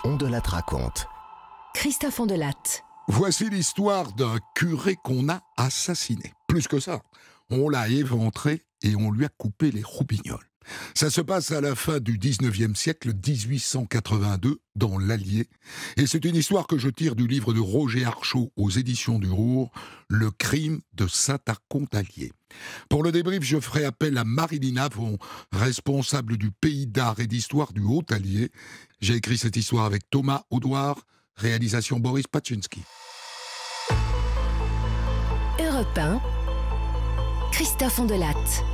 Ondelatte raconte. Christophe Ondelatte. Voici l'histoire d'un curé qu'on a assassiné. Plus que ça, on l'a éventré et on lui a coupé les roubignoles. Ça se passe à la fin du 19e siècle, 1882, dans l'Allier. Et c'est une histoire que je tire du livre de Roger Archaud aux éditions du Rour, Le crime de Saint-Arcon-d'Allier. Pour le débrief, je ferai appel à Marie-Line Avon, responsable du pays d'art et d'histoire du Haut-Allier. J'ai écrit cette histoire avec Thomas Audouard, réalisation Boris Paczynski. Europe 1, Christophe Ondelatte.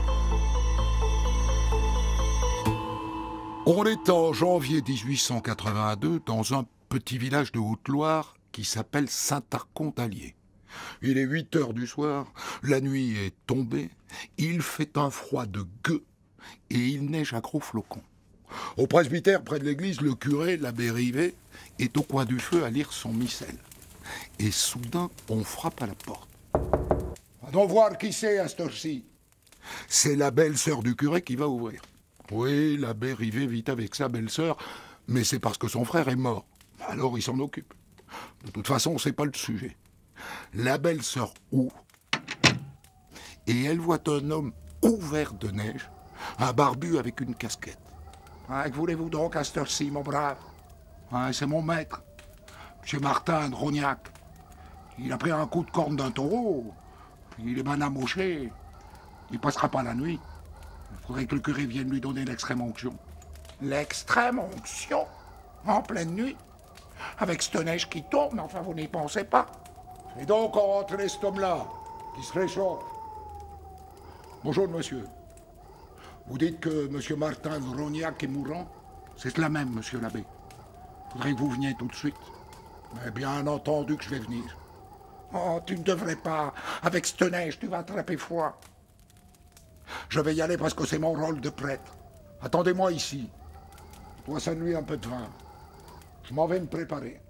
On est en janvier 1882 dans un petit village de Haute-Loire qui s'appelle Saint-Arcon-d'Allier. Il est 8 heures du soir, la nuit est tombée, il fait un froid de gueux et il neige à gros flocons. Au presbytère, près de l'église, le curé, l'abbé Rivet, est au coin du feu à lire son missel. Et soudain, on frappe à la porte. Va donc voir qui c'est à cette heure-ci. C'est la belle-sœur du curé qui va ouvrir. Oui, l'abbé Rivet vit avec sa belle-sœur, mais c'est parce que son frère est mort. Alors il s'en occupe. De toute façon, c'est pas le sujet. La belle-sœur ouvre, et elle voit un homme couvert de neige, un barbu avec une casquette. Que voulez-vous donc à cette heure-ci, mon brave? C'est mon maître, M. Martin de Rognac. Il a pris un coup de corne d'un taureau. Il est bien amoché. Il passera pas la nuit. Il faudrait que le curé vienne lui donner l'extrême-onction. L'extrême-onction? En pleine nuit? Avec cette neige qui tourne, enfin vous n'y pensez pas. Et donc on rentre cet homme-là, qui se réchauffe. Bonjour monsieur. Vous dites que M. Martin de Rognac est mourant? C'est cela même, monsieur l'abbé. Faudrait que vous veniez tout de suite. Mais bien entendu que je vais venir. Oh, tu ne devrais pas. Avec cette neige, tu vas attraper froid. Je vais y aller parce que c'est mon rôle de prêtre. Attendez-moi ici. Poissonne-lui un peu de vin. Je m'en vais me préparer.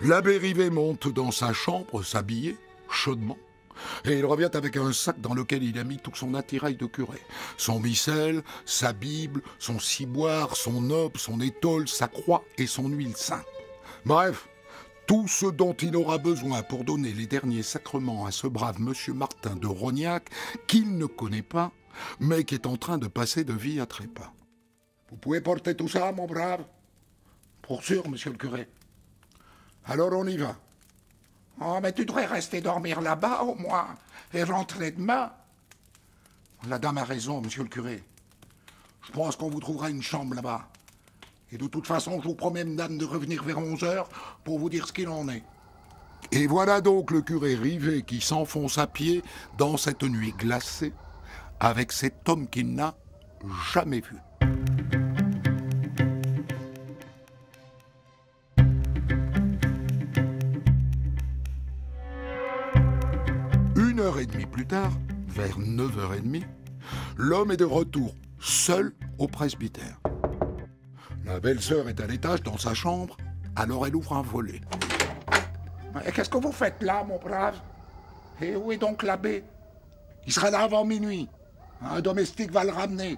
L'abbé Rivet monte dans sa chambre, s'habiller, chaudement, et il revient avec un sac dans lequel il a mis tout son attirail de curé. Son missel, sa Bible, son ciboire, son aupe, son étole, sa croix et son huile sainte. Bref, tout ce dont il aura besoin pour donner les derniers sacrements à ce brave monsieur Martin de Rognac, qu'il ne connaît pas, mais qui est en train de passer de vie à trépas. Vous pouvez porter tout ça, mon brave? Pour sûr, monsieur le curé. Alors on y va. Oh, mais tu devrais rester dormir là-bas, au moins, et rentrer demain. La dame a raison, monsieur le curé. Je pense qu'on vous trouvera une chambre là-bas. Et de toute façon, je vous promets, madame, de revenir vers 11h pour vous dire ce qu'il en est. Et voilà donc le curé Rivet qui s'enfonce à pied dans cette nuit glacée avec cet homme qu'il n'a jamais vu. Une heure et demie plus tard, vers 9h30, l'homme est de retour, seul au presbytère. La belle-sœur est à l'étage dans sa chambre, alors elle ouvre un volet. Mais qu'est-ce que vous faites là, mon brave? Et où est donc l'abbé? Il sera là avant minuit. Un domestique va le ramener.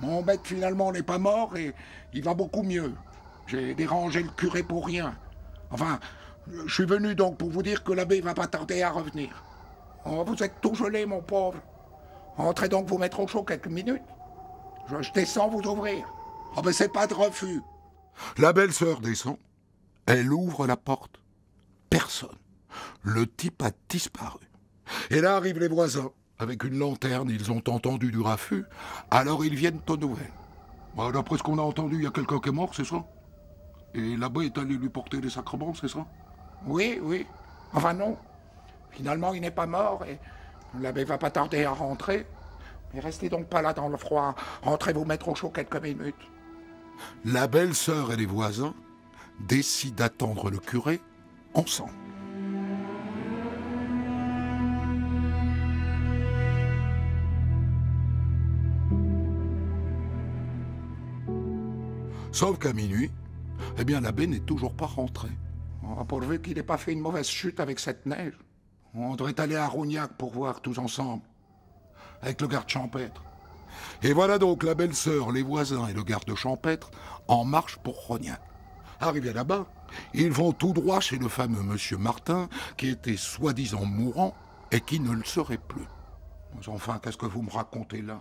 Mon maître finalement n'est pas mort et il va beaucoup mieux. J'ai dérangé le curé pour rien. Enfin, je suis venu donc pour vous dire que l'abbé va pas tarder à revenir. Oh, vous êtes tout gelé, mon pauvre. Entrez donc vous mettre au chaud quelques minutes. Je descends vous ouvrir. Oh, mais c'est pas de refus. La belle-sœur descend. Elle ouvre la porte. Personne. Le type a disparu. Et là arrivent les voisins. Avec une lanterne, ils ont entendu du raffut. Alors ils viennent aux nouvelles. D'après ce qu'on a entendu, il y a quelqu'un qui est mort, c'est ça? Et l'abbé est allé lui porter les sacrements, c'est ça? Oui, oui. Enfin non. Finalement, il n'est pas mort et l'abbé va pas tarder à rentrer. Mais restez donc pas là dans le froid. Rentrez vous mettre au chaud quelques minutes. La belle-sœur et les voisins décident d'attendre le curé ensemble. Sauf qu'à minuit, eh bien l'abbé n'est toujours pas rentré. Oh, pourvu qu'il n'ait pas fait une mauvaise chute avec cette neige. On devrait aller à Rognac pour voir tous ensemble. avec le garde champêtre. Et voilà donc la belle-sœur, les voisins et le garde champêtre en marche pour Rognac. Arrivés là-bas, ils vont tout droit chez le fameux monsieur Martin, qui était soi-disant mourant et qui ne le serait plus. Mais enfin, qu'est-ce que vous me racontez là?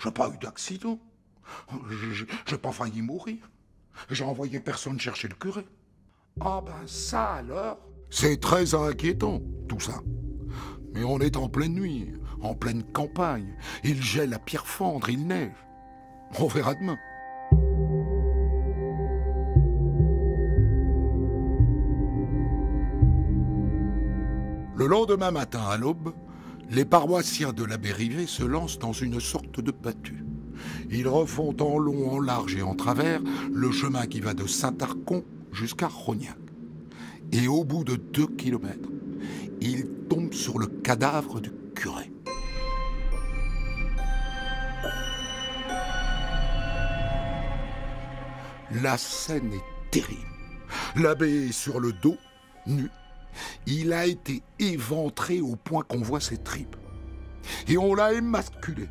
J'ai pas eu d'accident. J'ai pas failli mourir. J'ai envoyé personne chercher le curé. Ah ben ça alors? C'est très inquiétant, tout ça. Mais on est en pleine nuit, en pleine campagne. Il gèle à pierre fendre, il neige. On verra demain. Le lendemain matin à l'aube, les paroissiens de l'abbé Rivet se lancent dans une sorte de battue. Ils refont en long, en large et en travers le chemin qui va de Saint-Arcon jusqu'à Rognac. Et au bout de 2 kilomètres, ils tombent sur le cadavre du curé. La scène est terrible. L'abbé est sur le dos, nu. Il a été éventré au point qu'on voit ses tripes. Et on l'a émasculé.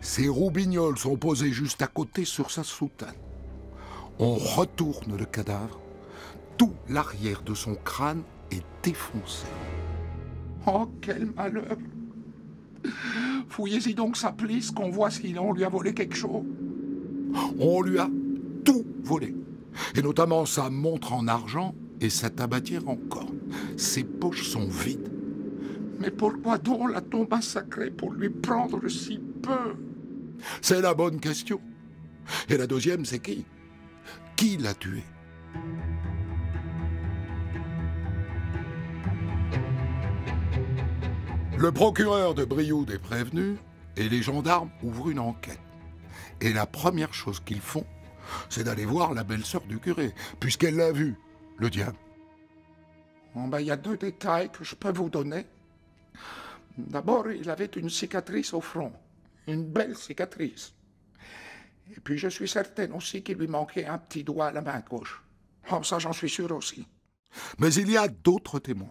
Ses roubignoles sont posées juste à côté sur sa soutane. On retourne le cadavre. Tout l'arrière de son crâne est défoncé. Oh, quel malheur! Fouillez-y donc sa plisse, qu'on voit si on lui a volé quelque chose. On lui a tout volé. Et notamment sa montre en argent et sa tabatière en corne. Ses poches sont vides. Mais pourquoi donc l'a-t-on massacré pour lui prendre si peu? C'est la bonne question. Et la deuxième, c'est qui? Qui l'a tué? Le procureur de Brioude est prévenu et les gendarmes ouvrent une enquête. Et la première chose qu'ils font, c'est d'aller voir la belle-sœur du curé, puisqu'elle l'a vu, le diable. Bon ben, y a 2 détails que je peux vous donner. D'abord, il avait une cicatrice au front, une belle cicatrice. Et puis je suis certaine aussi qu'il lui manquait un petit doigt à la main gauche. Oh, ça j'en suis sûr aussi. Mais il y a d'autres témoins.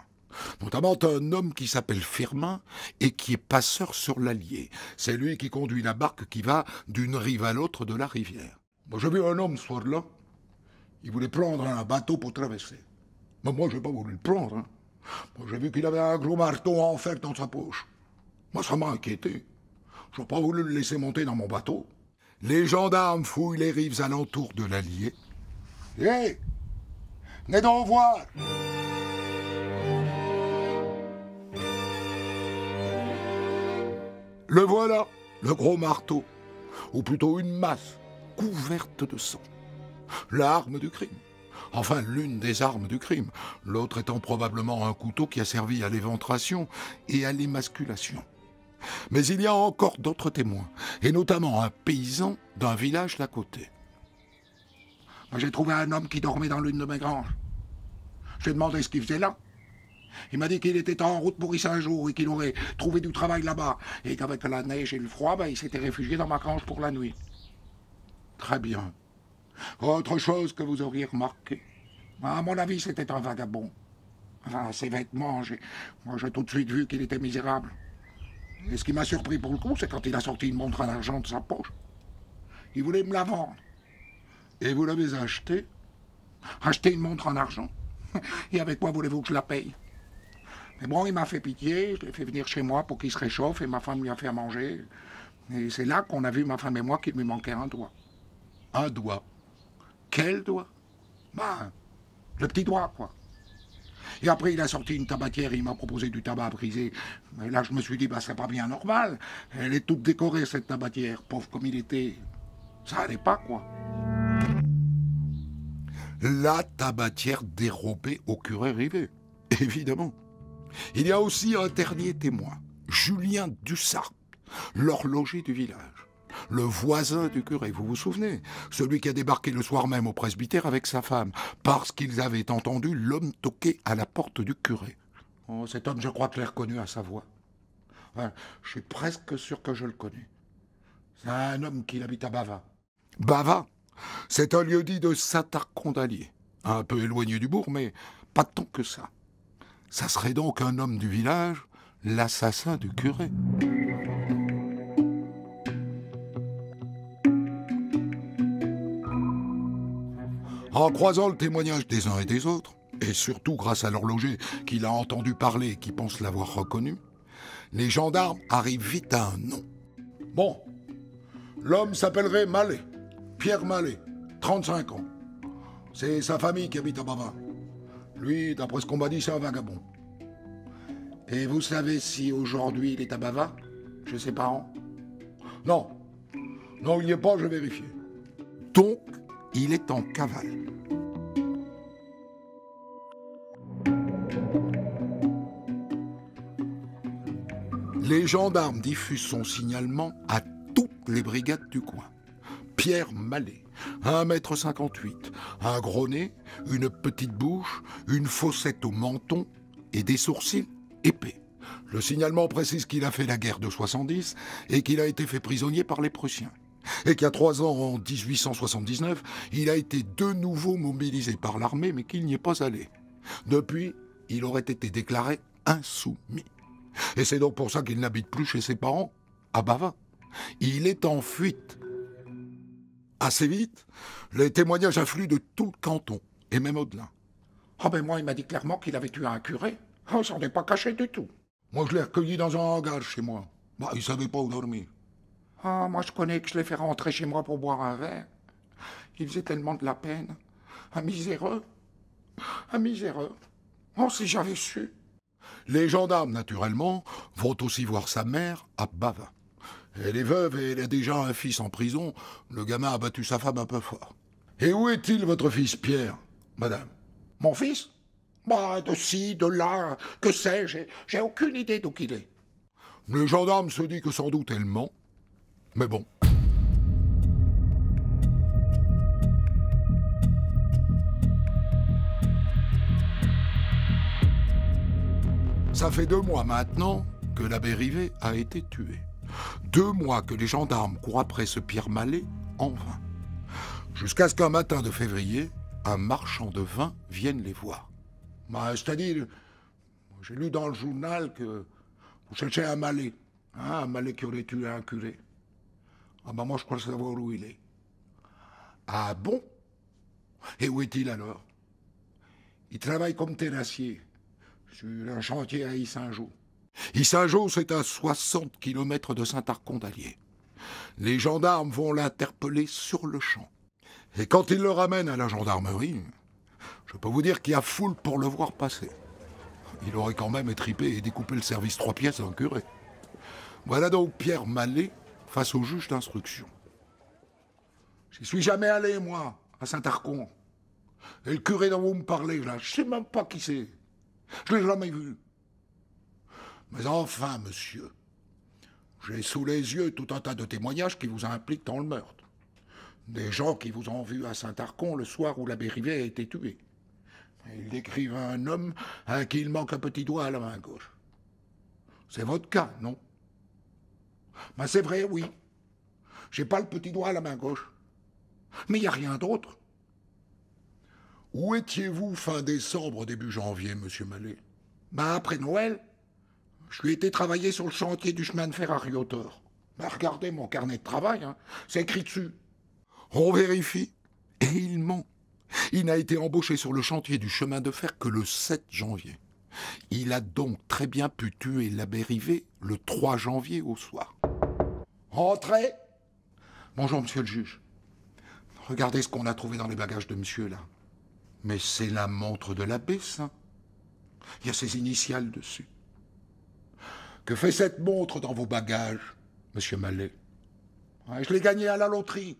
Notamment un homme qui s'appelle Firmin et qui est passeur sur l'Allier. C'est lui qui conduit la barque qui va d'une rive à l'autre de la rivière. Moi, j'ai vu un homme ce soir-là. Il voulait prendre un bateau pour traverser. Mais moi, j'ai pas voulu le prendre. Hein. Moi, j'ai vu qu'il avait un gros marteau en fer dans sa poche. Moi, ça m'a inquiété. J'ai pas voulu le laisser monter dans mon bateau. Les gendarmes fouillent les rives alentours de l'Allier. Hé! Venez donc voir! Le voilà, le gros marteau, ou plutôt une masse couverte de sang. L'arme du crime. Enfin, l'une des armes du crime, l'autre étant probablement un couteau qui a servi à l'éventration et à l'émasculation. Mais il y a encore d'autres témoins, et notamment un paysan d'un village d'à côté. J'ai trouvé un homme qui dormait dans l'une de mes granges. J'ai demandé ce qu'il faisait là. Il m'a dit qu'il était en route pour Issy-un-Jour et qu'il aurait trouvé du travail là-bas. Et qu'avec la neige et le froid, il s'était réfugié dans ma grange pour la nuit. Très bien. Autre chose que vous auriez remarqué. À mon avis, c'était un vagabond. Enfin, ses vêtements, j'ai tout de suite vu qu'il était misérable. Et ce qui m'a surpris pour le coup, c'est quand il a sorti une montre en argent de sa poche. Il voulait me la vendre. Et vous l'avez achetée? Acheter une montre en argent? Et avec quoi voulez-vous que je la paye? Mais bon, il m'a fait pitié, je l'ai fait venir chez moi pour qu'il se réchauffe et ma femme lui a fait à manger. Et c'est là qu'on a vu, ma femme et moi, qu'il lui manquait un doigt. Un doigt? Quel doigt? Ben, le petit doigt, quoi. Et après, il a sorti une tabatière et il m'a proposé du tabac à briser. Et là, je me suis dit, c'est pas bien normal. Elle est toute décorée, cette tabatière, pauvre comme il était. Ça allait pas, quoi. La tabatière dérobée au curé Rivet, évidemment. Il y a aussi un dernier témoin, Julien Dussart, l'horloger du village, le voisin du curé, vous vous souvenez? Celui qui a débarqué le soir même au presbytère avec sa femme, parce qu'ils avaient entendu l'homme toquer à la porte du curé. Oh, cet homme, je crois que je l'ai reconnu à sa voix. Enfin, je suis presque sûr que je le connais. C'est un homme qui habite à Bavas. Bavas, c'est un lieu-dit de Saint-Arcon-d'Allier, un peu éloigné du bourg, mais pas tant que ça. Ça serait donc un homme du village, l'assassin du curé. En croisant le témoignage des uns et des autres, et surtout grâce à l'horloger qu'il a entendu parler et qui pense l'avoir reconnu, les gendarmes arrivent vite à un nom. Bon, l'homme s'appellerait Mallet, Pierre Mallet, 35 ans. C'est sa famille qui habite à Bavin. Lui, d'après ce qu'on m'a dit, c'est un vagabond. Et vous savez si aujourd'hui il est à Bavin, chez ses parents? Non. Non, il n'y est pas, je vais vérifier. Donc, il est en cavale. Les gendarmes diffusent son signalement à toutes les brigades du coin. Pierre Mallet, 1,58 m, un gros nez, une petite bouche, une fossette au menton et des sourcils épais. Le signalement précise qu'il a fait la guerre de 70 et qu'il a été fait prisonnier par les Prussiens. Et qu'il y a 3 ans, en 1879, il a été de nouveau mobilisé par l'armée, mais qu'il n'y est pas allé. Depuis, il aurait été déclaré insoumis. Et c'est donc pour ça qu'il n'habite plus chez ses parents, à Bavin. Il est en fuite. Assez vite, les témoignages affluent de tout le canton, et même au-delà. Ah ben moi, il m'a dit clairement qu'il avait tué un curé. On s'en est pas caché du tout. Moi, je l'ai recueilli dans un hangar chez moi. Bah, il savait pas où dormir. Ah, moi je connais que je l'ai fait rentrer chez moi pour boire un verre. Il faisait tellement de la peine. Un miséreux. Un miséreux. Oh, si j'avais su. Les gendarmes, naturellement, vont aussi voir sa mère à Bavin. Elle est veuve et elle a déjà un fils en prison. Le gamin a battu sa femme un peu fort. Et où est-il, votre fils Pierre, madame? Mon fils? Bah, de ci, de là, que sais-je, j'ai aucune idée d'où qu'il est. Le gendarme se dit que sans doute elle ment. Mais bon. Ça fait 2 mois maintenant que l'abbé Rivet a été tué. 2 mois que les gendarmes courent après ce Pierre Mallet en vain. Jusqu'à ce qu'un matin de février, un marchand de vin vienne les voir. Bah, c'est-à-dire, j'ai lu dans le journal que vous cherchez un Mallet. Hein, un Mallet qui aurait tué un curé. Ah bah moi je crois savoir où il est. Ah bon? Et où est-il alors? Il travaille comme terrassier sur un chantier à Yssingeaux. Yssingeaux, c'est à 60 km de Saint-Arcon d'Allier. Les gendarmes vont l'interpeller sur le champ. Et quand ils le ramènent à la gendarmerie, je peux vous dire qu'il y a foule pour le voir passer. Il aurait quand même étripé et découpé le service 3 pièces d'un curé. Voilà donc Pierre Mallet face au juge d'instruction. J'y suis jamais allé, moi, à Saint-Arcon. Et le curé dont vous me parlez, là, je sais même pas qui c'est. Je l'ai jamais vu. Mais enfin, monsieur, j'ai sous les yeux tout un tas de témoignages qui vous impliquent dans le meurtre. Des gens qui vous ont vu à Saint-Arcon le soir où l'abbé Rivet a été tué. Ils décrivent un homme à qui il manque un petit doigt à la main gauche. C'est votre cas, non? Ben c'est vrai, oui. J'ai pas le petit doigt à la main gauche. Mais il n'y a rien d'autre. Où étiez-vous fin décembre, début janvier, monsieur Mallet? Ben après Noël, je lui ai été travailler sur le chantier du chemin de fer à Riotor. Ben regardez mon carnet de travail, hein. C'est écrit dessus. On vérifie, et il ment. Il n'a été embauché sur le chantier du chemin de fer que le 7 janvier. Il a donc très bien pu tuer l'abbé Rivet le 3 janvier au soir. Entrez. Bonjour, monsieur le juge. Regardez ce qu'on a trouvé dans les bagages de monsieur, là. Mais c'est la montre de l'abbé, ça. Il y a ses initiales dessus. Que fait cette montre dans vos bagages, monsieur Mallet? Ouais, je l'ai gagnée à la loterie.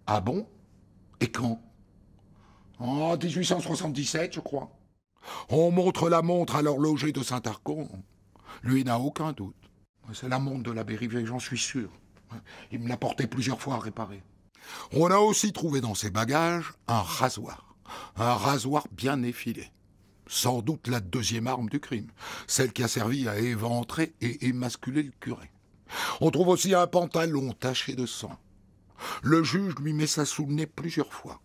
Ah bon? Et quand? En 1877, je crois. On montre la montre à l'horloger de Saint-Arcon. Lui n'a aucun doute. C'est la montre de l'abbé Rivet, j'en suis sûr. Il me l'a portée plusieurs fois à réparer. On a aussi trouvé dans ses bagages un rasoir. Un rasoir bien effilé. Sans doute la deuxième arme du crime. Celle qui a servi à éventrer et émasculer le curé. On trouve aussi un pantalon taché de sang. Le juge lui met ça sous le nez plusieurs fois.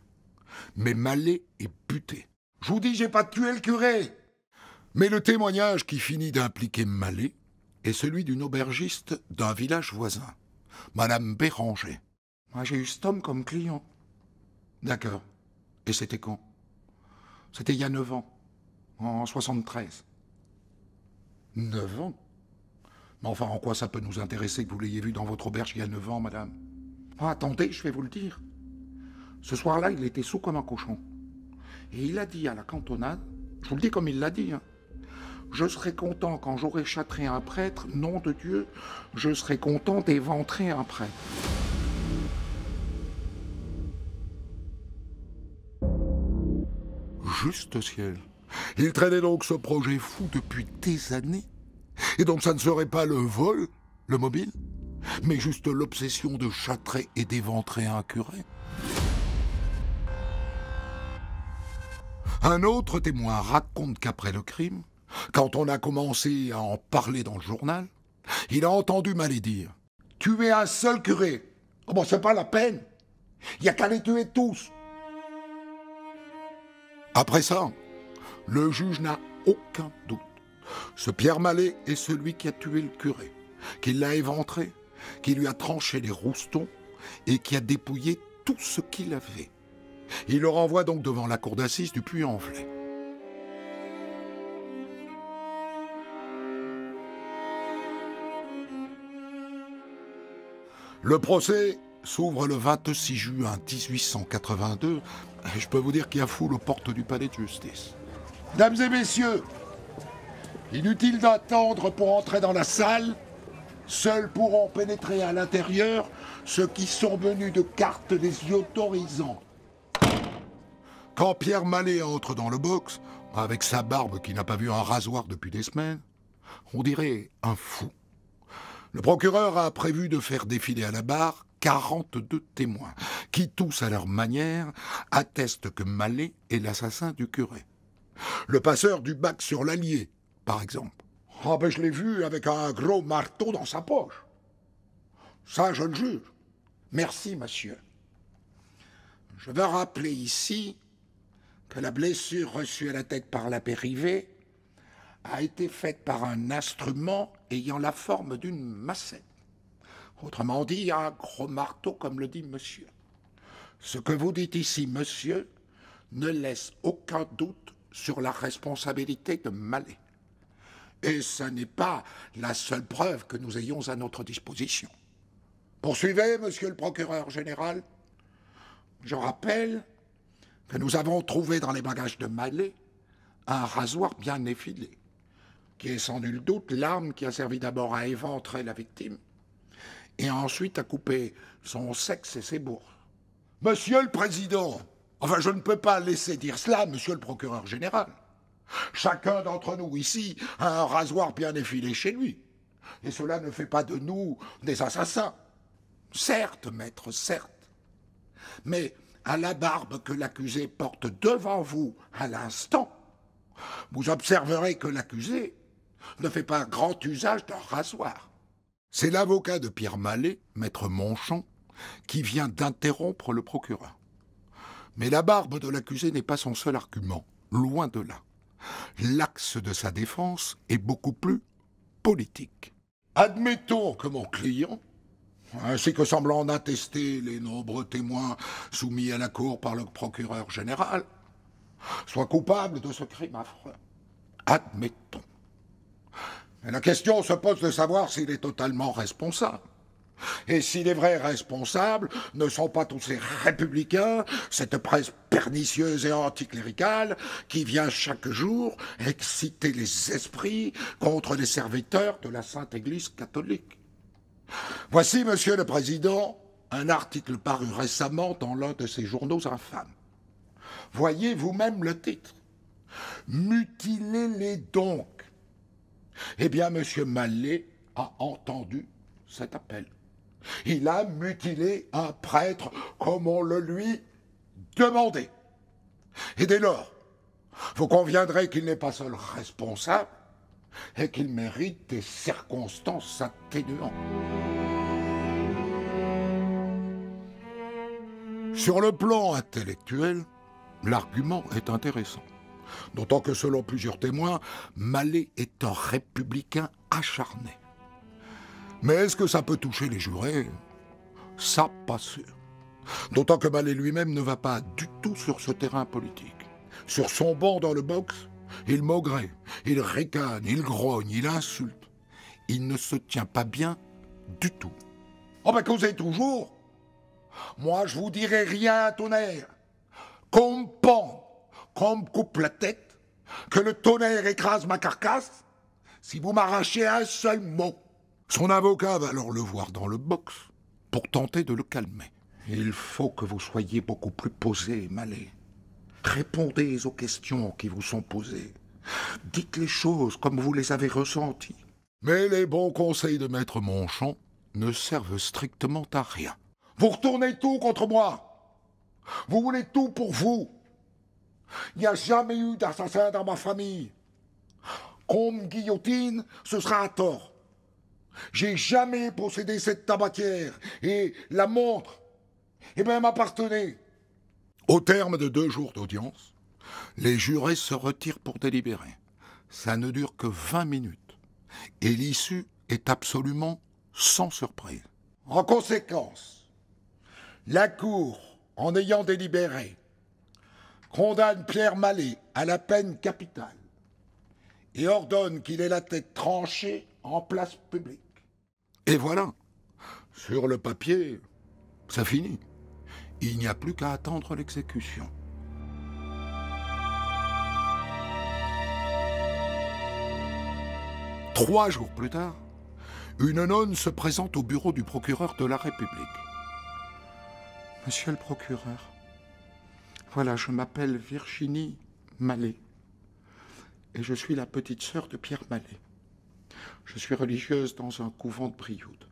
Mais Mallet est buté. Je vous dis, j'ai pas tué le curé. Mais le témoignage qui finit d'impliquer Mallet est celui d'une aubergiste d'un village voisin, Madame Béranger. Moi, j'ai eu cet homme comme client. D'accord. Et c'était quand? C'était il y a 9 ans, en 73. 9 ans? Mais enfin, en quoi ça peut nous intéresser que vous l'ayez vu dans votre auberge il y a 9 ans, madame? Ah, attendez, je vais vous le dire. Ce soir-là, il était saoul comme un cochon. Et il a dit à la cantonade, je vous le dis comme il l'a dit, hein, je serai content quand j'aurai châtré un prêtre, nom de Dieu, je serai content d'éventrer un prêtre. Juste ciel. Il traînait donc ce projet fou depuis des années. Et donc ça ne serait pas le vol, le mobile, mais juste l'obsession de châtrer et d'éventrer un curé. Un autre témoin raconte qu'après le crime, quand on a commencé à en parler dans le journal, il a entendu Mallet dire « Tuer un seul curé, oh bon, c'est pas la peine, il n'y a qu'à les tuer tous !» Après ça, le juge n'a aucun doute. Ce Pierre Mallet est celui qui a tué le curé, qui l'a éventré, qui lui a tranché les roustons et qui a dépouillé tout ce qu'il avait. Il le renvoie donc devant la cour d'assises du Puy-en-Velay. Le procès s'ouvre le 26 juin 1882 et je peux vous dire qu'il y a foule aux portes du palais de justice. Mesdames et messieurs, inutile d'attendre pour entrer dans la salle. Seuls pourront pénétrer à l'intérieur ceux qui sont venus de cartes les y autorisant. Quand Pierre Mallet entre dans le box, avec sa barbe qui n'a pas vu un rasoir depuis des semaines, on dirait un fou. Le procureur a prévu de faire défiler à la barre 42 témoins, qui tous, à leur manière, attestent que Mallet est l'assassin du curé. Le passeur du bac sur l'Allier, par exemple. Ah ben je l'ai vu avec un gros marteau dans sa poche. Ça, je le juge. Merci, monsieur. Je veux rappeler ici que la blessure reçue à la tête par l'abbé Rivet a été faite par un instrument ayant la forme d'une massette. Autrement dit, un gros marteau, comme le dit monsieur. Ce que vous dites ici, monsieur, ne laisse aucun doute sur la responsabilité de Mallet. Et ce n'est pas la seule preuve que nous ayons à notre disposition. Poursuivez, monsieur le procureur général. Je rappelle que nous avons trouvé dans les bagages de Mallet un rasoir bien effilé, qui est sans nul doute l'arme qui a servi d'abord à éventrer la victime et ensuite à couper son sexe et ses bourses. Monsieur le Président, enfin je ne peux pas laisser dire cela, monsieur le procureur général. Chacun d'entre nous ici a un rasoir bien effilé chez lui. Et cela ne fait pas de nous des assassins. Certes, maître, certes. Mais à la barbe que l'accusé porte devant vous à l'instant, vous observerez que l'accusé ne fait pas grand usage d'un rasoir. C'est l'avocat de Pierre Mallet, maître Monchamp, qui vient d'interrompre le procureur. Mais la barbe de l'accusé n'est pas son seul argument, loin de là. L'axe de sa défense est beaucoup plus politique. Admettons que mon client, ainsi que semblent en attester les nombreux témoins soumis à la cour par le procureur général, soit coupable de ce crime affreux. Admettons. Mais la question se pose de savoir s'il est totalement responsable. Et si les vrais responsables ne sont pas tous ces républicains, cette presse pernicieuse et anticléricale qui vient chaque jour exciter les esprits contre les serviteurs de la Sainte Église catholique. Voici, monsieur le Président, un article paru récemment dans l'un de ces journaux infâmes. Voyez vous-même le titre. « Mutilez-les donc ». Eh bien, monsieur Mallet a entendu cet appel. Il a mutilé un prêtre comme on le lui demandait. Et dès lors, vous conviendrez qu'il n'est pas seul responsable et qu'il mérite des circonstances atténuantes. Sur le plan intellectuel, l'argument est intéressant. D'autant que, selon plusieurs témoins, Mallet est un républicain acharné. Mais est-ce que ça peut toucher les jurés? Ça, pas sûr. D'autant que Mallet lui-même ne va pas du tout sur ce terrain politique. Sur son banc dans le box, il maugrait, il ricane, il grogne, il insulte. Il ne se tient pas bien du tout. Oh ben causez toujours. Moi je vous dirai rien, tonnerre. Qu'on me pende, qu'on me coupe la tête, que le tonnerre écrase ma carcasse, si vous m'arrachez un seul mot. Son avocat va alors le voir dans le box pour tenter de le calmer. Il faut que vous soyez beaucoup plus posé, Mallet. Répondez aux questions qui vous sont posées. Dites les choses comme vous les avez ressenties. Mais les bons conseils de Maître Monchamp ne servent strictement à rien. Vous retournez tout contre moi. Vous voulez tout pour vous. Il n'y a jamais eu d'assassin dans ma famille. Qu'on me guillotine, ce sera à tort. J'ai jamais possédé cette tabatière et la montre, m'appartenait. Au terme de 2 jours d'audience, les jurés se retirent pour délibérer. Ça ne dure que 20 minutes et l'issue est absolument sans surprise. En conséquence, la Cour, en ayant délibéré, condamne Pierre Mallet à la peine capitale et ordonne qu'il ait la tête tranchée en place publique. Et voilà, sur le papier, ça finit. Il n'y a plus qu'à attendre l'exécution. Trois jours plus tard, une nonne se présente au bureau du procureur de la République. Monsieur le procureur, voilà, je m'appelle Virginie Mallet et je suis la petite sœur de Pierre Mallet. Je suis religieuse dans un couvent de Brioude.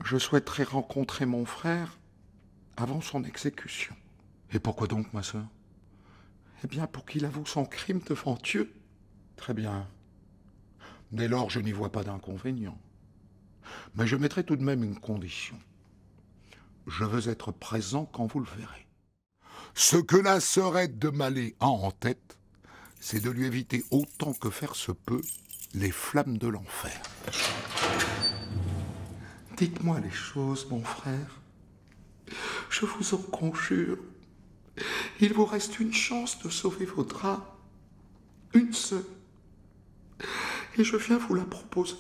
Je souhaiterais rencontrer mon frère avant son exécution. Et pourquoi donc, ma sœur? Eh bien, pour qu'il avoue son crime devant Dieu. Très bien. Dès lors, je n'y vois pas d'inconvénient. Mais je mettrai tout de même une condition. Je veux être présent quand vous le verrez. Ce que la sœurette de Mallet a en tête, c'est de lui éviter autant que faire se peut les flammes de l'enfer. Dites-moi les choses, mon frère. Je vous en conjure. Il vous reste une chance de sauver votre âme. Une seule. Et je viens vous la proposer.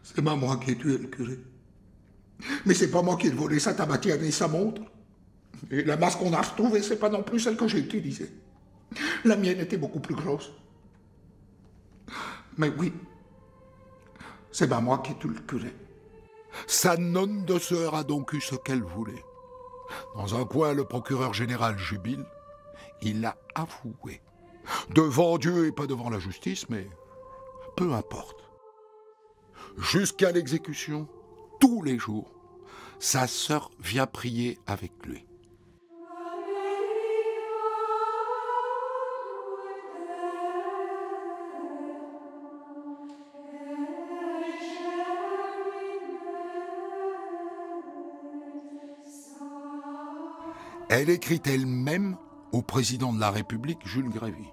C'est pas moi qui ai tué le curé. Mais c'est pas moi qui ai volé sa tabatière et sa montre. Et la masse qu'on a retrouvée, c'est pas non plus celle que j'ai utilisée. La mienne était beaucoup plus grosse. Mais oui, c'est pas moi qui ai tué le curé. Sa nonne de sœur a donc eu ce qu'elle voulait. Dans un coin, le procureur général jubile. Il l'a avoué. Devant Dieu et pas devant la justice, mais peu importe. Jusqu'à l'exécution, tous les jours, sa sœur vient prier avec lui. Elle écrit elle-même au président de la République, Jules Grévy.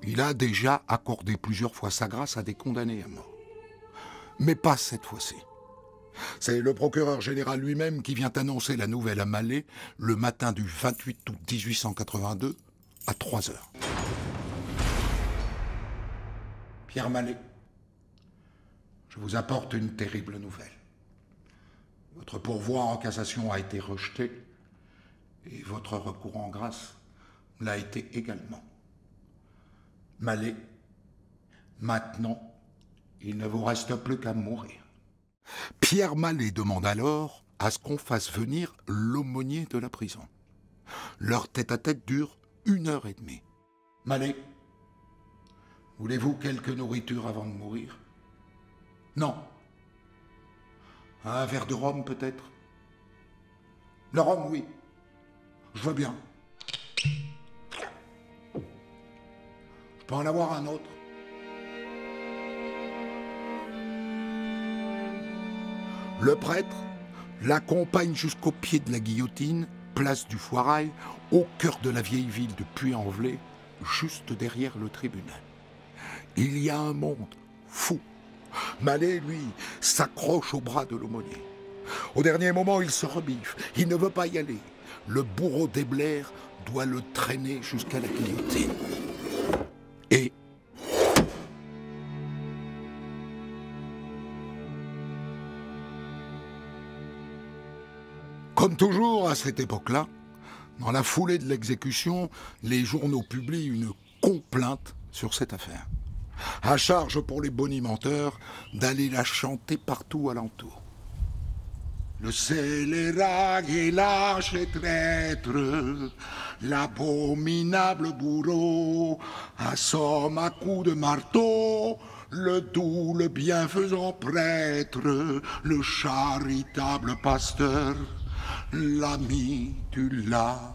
Il a déjà accordé plusieurs fois sa grâce à des condamnés à mort. Mais pas cette fois-ci. C'est le procureur général lui-même qui vient annoncer la nouvelle à Mallet le matin du 28 août 1882 à 3h. Pierre Mallet, je vous apporte une terrible nouvelle. Votre pourvoi en cassation a été rejeté et votre recours en grâce l'a été également. Mallet, maintenant, il ne vous reste plus qu'à mourir. Pierre Mallet demande alors à ce qu'on fasse venir l'aumônier de la prison. Leur tête-à-tête dure 1h30. Mallet, voulez-vous quelque nourriture avant de mourir? Non. Un verre de rhum peut-être? Le rhum, oui. Je veux bien. Je peux en avoir un autre? Le prêtre l'accompagne jusqu'au pied de la guillotine, place du Foirail, au cœur de la vieille ville de Puy-en-Velay, juste derrière le tribunal. Il y a un monde fou. Mallet, lui, s'accroche au bras de l'aumônier. Au dernier moment, il se rebiffe. Il ne veut pas y aller. Le bourreau d'Ebler doit le traîner jusqu'à la guillotine. Et comme toujours à cette époque-là, dans la foulée de l'exécution, les journaux publient une complainte sur cette affaire. À charge pour les bonimenteurs d'aller la chanter partout alentour. Le scélérat et lâche et traître, l'abominable bourreau, assomme à coups de marteau, le doux, le bienfaisant prêtre, le charitable pasteur, l'ami du laboureur.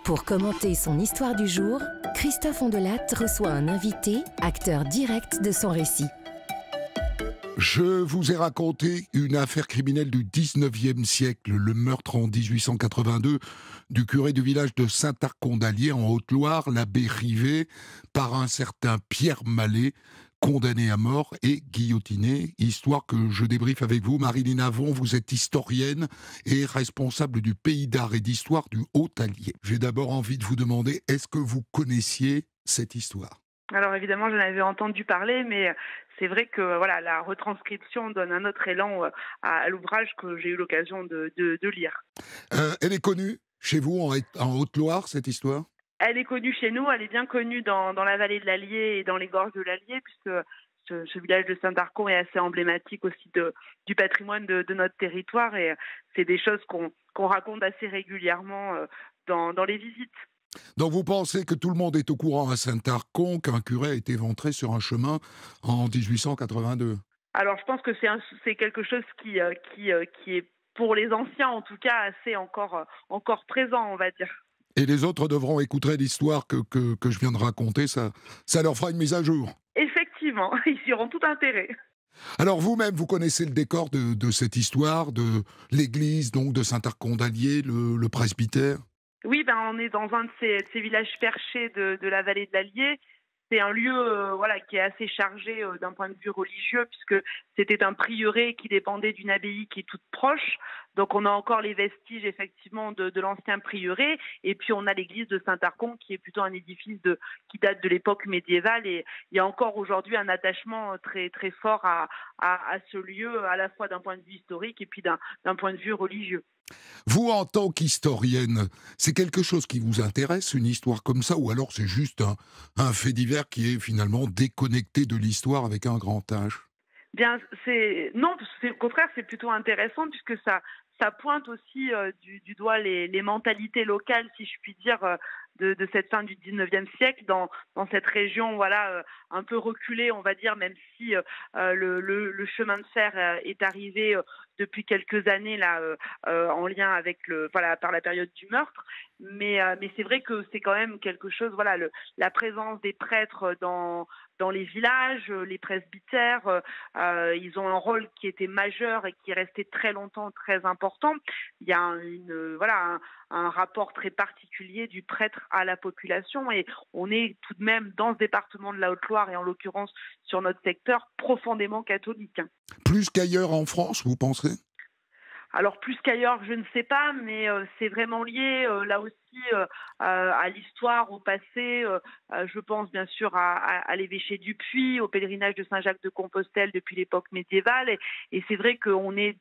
Pour commenter son histoire du jour, Christophe Ondelatte reçoit un invité, acteur direct de son récit. Je vous ai raconté une affaire criminelle du 19e siècle, le meurtre en 1882 du curé du village de Saint-Arcon d'Allier en Haute-Loire, l'abbé Rivet, par un certain Pierre Mallet, condamné à mort et guillotiné. Histoire que je débriefe avec vous. Marilyn Avon, vous êtes historienne et responsable du pays d'art et d'histoire du Haut-Allier. J'ai d'abord envie de vous demander, est-ce que vous connaissiez cette histoire ? Alors évidemment, j'en avais entendu parler, mais c'est vrai que voilà, la retranscription donne un autre élan à l'ouvrage que j'ai eu l'occasion de lire. Elle est connue chez vous en Haute-Loire, cette histoire ? Elle est connue chez nous, elle est bien connue dans la vallée de l'Allier et dans les gorges de l'Allier, puisque ce village de Saint-Arcon est assez emblématique aussi du patrimoine de notre territoire, et c'est des choses qu'on raconte assez régulièrement dans les visites. Donc vous pensez que tout le monde est au courant à Saint-Arcon qu'un curé a été éventré sur un chemin en 1882 ? Alors je pense que c'est quelque chose qui est pour les anciens en tout cas assez encore présent, on va dire. Et les autres devront écouter l'histoire que je viens de raconter, ça leur fera une mise à jour. Effectivement, ils y auront tout intérêt. Alors vous-même, vous connaissez le décor de cette histoire, de l'église donc de Saint-Arcon d'Allier, le presbytère ? Oui, on est dans un de ces villages perchés de la vallée de l'Allier. C'est un lieu qui est assez chargé d'un point de vue religieux, puisque c'était un prieuré qui dépendait d'une abbaye qui est toute proche. Donc on a encore les vestiges effectivement de l'ancien prieuré. Et puis on a l'église de Saint-Arcon qui est plutôt un édifice qui date de l'époque médiévale. Et il y a encore aujourd'hui un attachement très, très fort à ce lieu, à la fois d'un point de vue historique et puis d'un point de vue religieux. Vous, en tant qu'historienne, c'est quelque chose qui vous intéresse, une histoire comme ça, ou alors c'est juste un fait divers qui est finalement déconnecté de l'histoire avec un grand H ? Bien, non, au contraire, c'est plutôt intéressant puisque ça pointe aussi du doigt les mentalités locales, si je puis dire, de cette fin du 19e siècle dans cette région un peu reculée, on va dire, même si le chemin de fer est arrivé depuis quelques années en lien avec par la période du meurtre, mais c'est vrai que c'est quand même quelque chose, la présence des prêtres dans les villages, les presbytères, ils ont un rôle qui était majeur et qui est resté très longtemps très important. Il y a un rapport très particulier du prêtre à la population et on est tout de même dans ce département de la Haute-Loire et en l'occurrence sur notre secteur profondément catholique. Plus qu'ailleurs en France, vous pensez ? Alors plus qu'ailleurs, je ne sais pas, mais c'est vraiment lié là aussi à l'histoire, au passé. Je pense bien sûr à l'évêché du Puy, au pèlerinage de Saint-Jacques-de-Compostelle depuis l'époque médiévale. Et c'est vrai qu'on est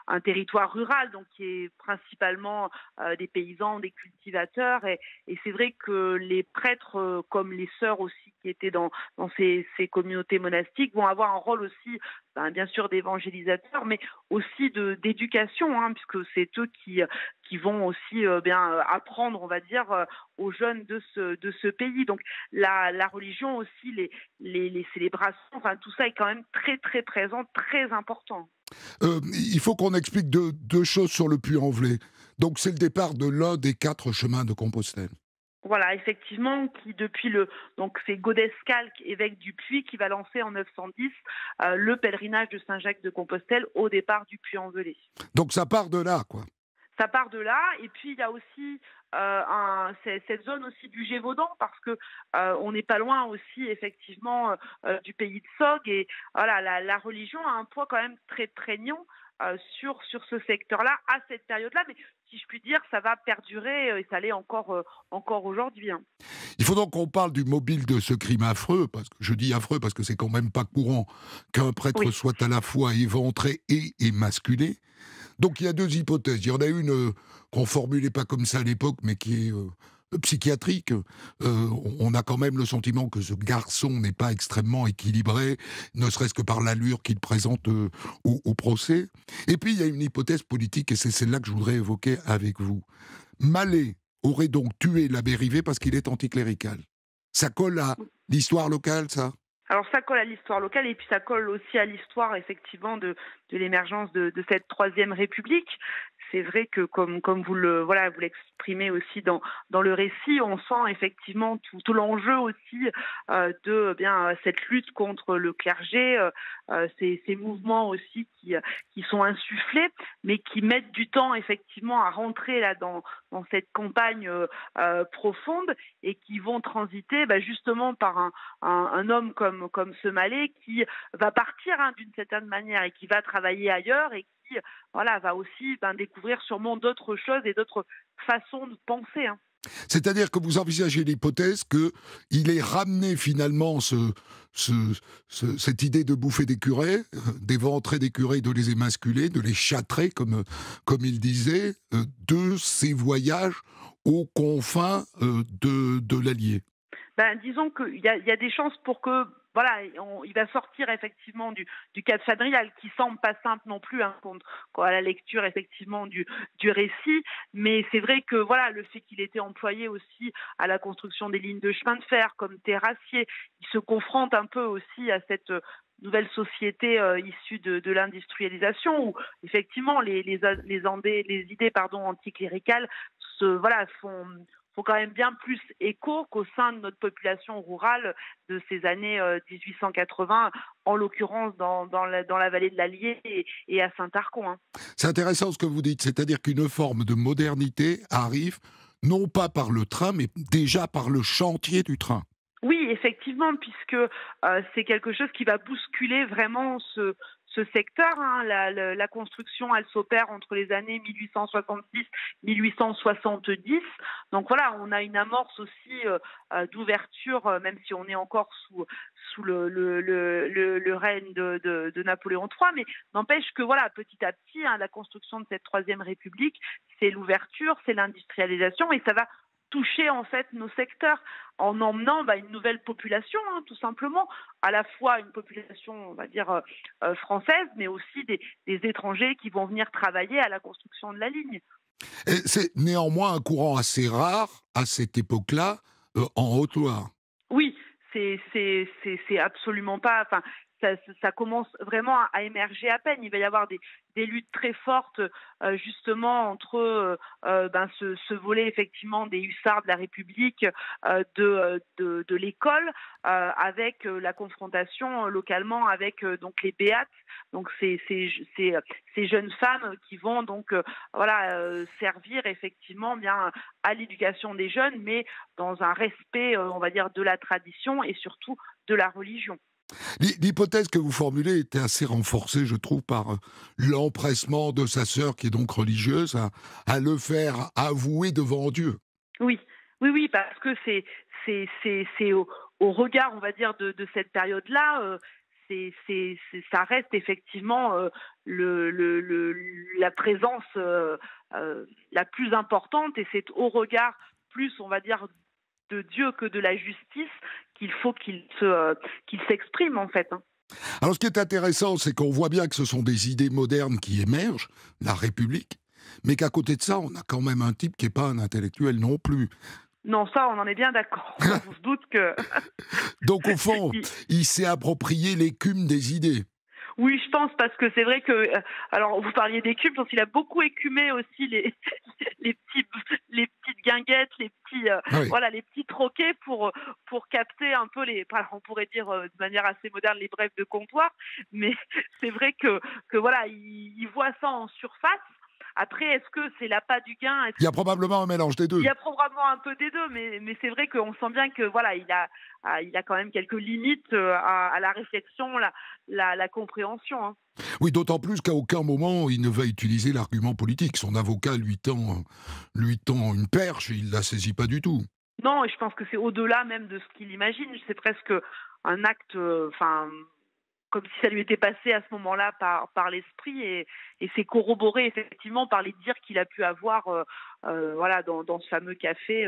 un territoire rural, donc qui est principalement des paysans, des cultivateurs. Et c'est vrai que les prêtres, comme les sœurs aussi qui étaient dans ces communautés monastiques, vont avoir un rôle aussi, bien sûr, d'évangélisateur, mais aussi d'éducation, puisque c'est eux qui vont aussi apprendre, on va dire, aux jeunes de ce pays. Donc la religion aussi, les célébrations, tout ça est quand même très très présent, très important. Il faut qu'on explique deux choses sur le Puy-en-Velay. Donc c'est le départ de l'un des 4 chemins de Compostelle. Voilà, effectivement, donc c'est Godescalc, évêque du Puy, qui va lancer en 910 le pèlerinage de Saint-Jacques-de-Compostelle au départ du Puy-en-Velay. Donc ça part de là, quoi. ça part de là. Et puis il y a aussi cette zone aussi du Gévaudan, parce que on n'est pas loin aussi effectivement du pays de Sog, et voilà, la religion a un poids quand même très prégnant sur ce secteur-là à cette période-là. Mais si je puis dire, ça va perdurer et ça l'est encore aujourd'hui, hein. Il faut donc qu'on parle du mobile de ce crime affreux, parce que je dis affreux parce que c'est quand même pas courant qu'un prêtre Oui. soit à la fois éventré et émasculé. Donc il y a deux hypothèses. Il y en a une qu'on formulait pas comme ça à l'époque, mais qui est psychiatrique. On a quand même le sentiment que ce garçon n'est pas extrêmement équilibré, ne serait-ce que par l'allure qu'il présente au procès. Et puis il y a une hypothèse politique, et c'est celle-là que je voudrais évoquer avec vous. Mallet aurait donc tué l'abbé Rivet parce qu'il est anticlérical. Ça colle à l'histoire locale, ça? Alors ça colle à l'histoire locale, et puis ça colle aussi à l'histoire effectivement de l'émergence de cette Troisième République. C'est vrai que comme vous vous l'exprimez aussi dans le récit, on sent effectivement tout l'enjeu aussi de bien cette lutte contre le clergé, ces mouvements aussi qui sont insufflés, mais qui mettent du temps effectivement à rentrer là dans cette campagne profonde, et qui vont transiter justement par un homme comme ce Mallet, qui va partir, hein, d'une certaine manière, et qui va travailler ailleurs, et qui va aussi découvrir sûrement d'autres choses et d'autres façons de penser, hein. C'est-à-dire que vous envisagez l'hypothèse qu'il ait ramené finalement cette idée de bouffer des curés, d'éventrer des curés, de les émasculer, de les châtrer, comme il disait, de ses voyages aux confins de l'Allier. Disons qu'il y a des chances pour que il va sortir effectivement du Cap Fadrial, qui semble pas simple non plus, hein, à la lecture effectivement du récit. Mais c'est vrai que le fait qu'il était employé aussi à la construction des lignes de chemin de fer comme terrassier, il se confronte un peu aussi à cette nouvelle société issue de l'industrialisation, où effectivement les idées anticléricales font quand même bien plus écho qu'au sein de notre population rurale de ces années 1880, en l'occurrence dans la vallée de l'Allier et à Saint-Arcon, hein. C'est intéressant ce que vous dites, c'est-à-dire qu'une forme de modernité arrive non pas par le train, mais déjà par le chantier du train. Oui, effectivement, puisque c'est quelque chose qui va bousculer vraiment ce secteur, hein. La construction, elle s'opère entre les années 1866-1870. Donc on a une amorce aussi d'ouverture, même si on est encore sous le règne de Napoléon III. Mais n'empêche que petit à petit, hein, la construction de cette Troisième République, c'est l'ouverture, c'est l'industrialisation, et ça va toucher en fait nos secteurs en emmenant une nouvelle population, hein, tout simplement, à la fois une population, on va dire, française, mais aussi des étrangers qui vont venir travailler à la construction de la ligne. Et c'est néanmoins un courant assez rare à cette époque-là en Haute-Loire. Oui, c'est absolument pas. Enfin, ça commence vraiment à émerger à peine. Il va y avoir des luttes très fortes justement entre ce volet effectivement des hussards de la République, de l'école, avec la confrontation localement avec donc les béates, donc ces jeunes femmes qui vont donc servir effectivement bien à l'éducation des jeunes, mais dans un respect on va dire de la tradition et surtout de la religion. L'hypothèse que vous formulez était assez renforcée, je trouve, par l'empressement de sa sœur, qui est donc religieuse, à le faire avouer devant Dieu. Oui, parce que c'est au regard, on va dire, de cette période-là, ça reste effectivement la présence la plus importante, et c'est au regard plus, on va dire, de Dieu que de la justice qu'il faut qu'il s'exprime en fait, hein. Alors ce qui est intéressant, c'est qu'on voit bien que ce sont des idées modernes qui émergent, la République, mais qu'à côté de ça, on a quand même un type qui n'est pas un intellectuel non plus. Non, ça, on en est bien d'accord. On se doute que... Donc au fond, il s'est approprié l'écume des idées. Oui, je pense, parce que c'est vrai que, alors vous parliez d'écume, donc il a beaucoup écumé aussi les petites guinguettes, les petits troquets pour capter un peu on pourrait dire de manière assez moderne, les brèves de comptoir. Mais c'est vrai que il voit ça en surface. Après, est-ce que c'est l'appât du gain? Il y a probablement un mélange des deux. Il y a probablement un peu des deux, mais c'est vrai qu'on sent bien que voilà, il a quand même quelques limites à la réflexion, la compréhension. Hein. Oui, d'autant plus qu'à aucun moment il ne va utiliser l'argument politique. Son avocat lui tend une perche et il la saisit pas du tout. Non, et je pense que c'est au-delà même de ce qu'il imagine. C'est presque un acte, comme si ça lui était passé à ce moment-là par l'esprit, et c'est corroboré effectivement par les dires qu'il a pu avoir voilà, dans ce fameux café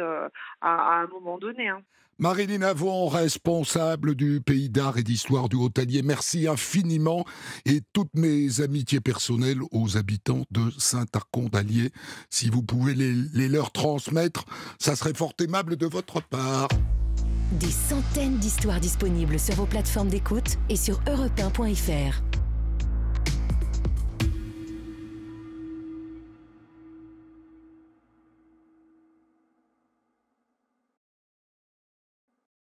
à un moment donné. Hein. Marilyn Avon, responsable du Pays d'Art et d'Histoire du Haut-Allier, merci infiniment, et toutes mes amitiés personnelles aux habitants de Saint-Arcon-d'Allier. Si vous pouvez les leur transmettre, ça serait fort aimable de votre part. Des centaines d'histoires disponibles sur vos plateformes d'écoute et sur europe1.fr.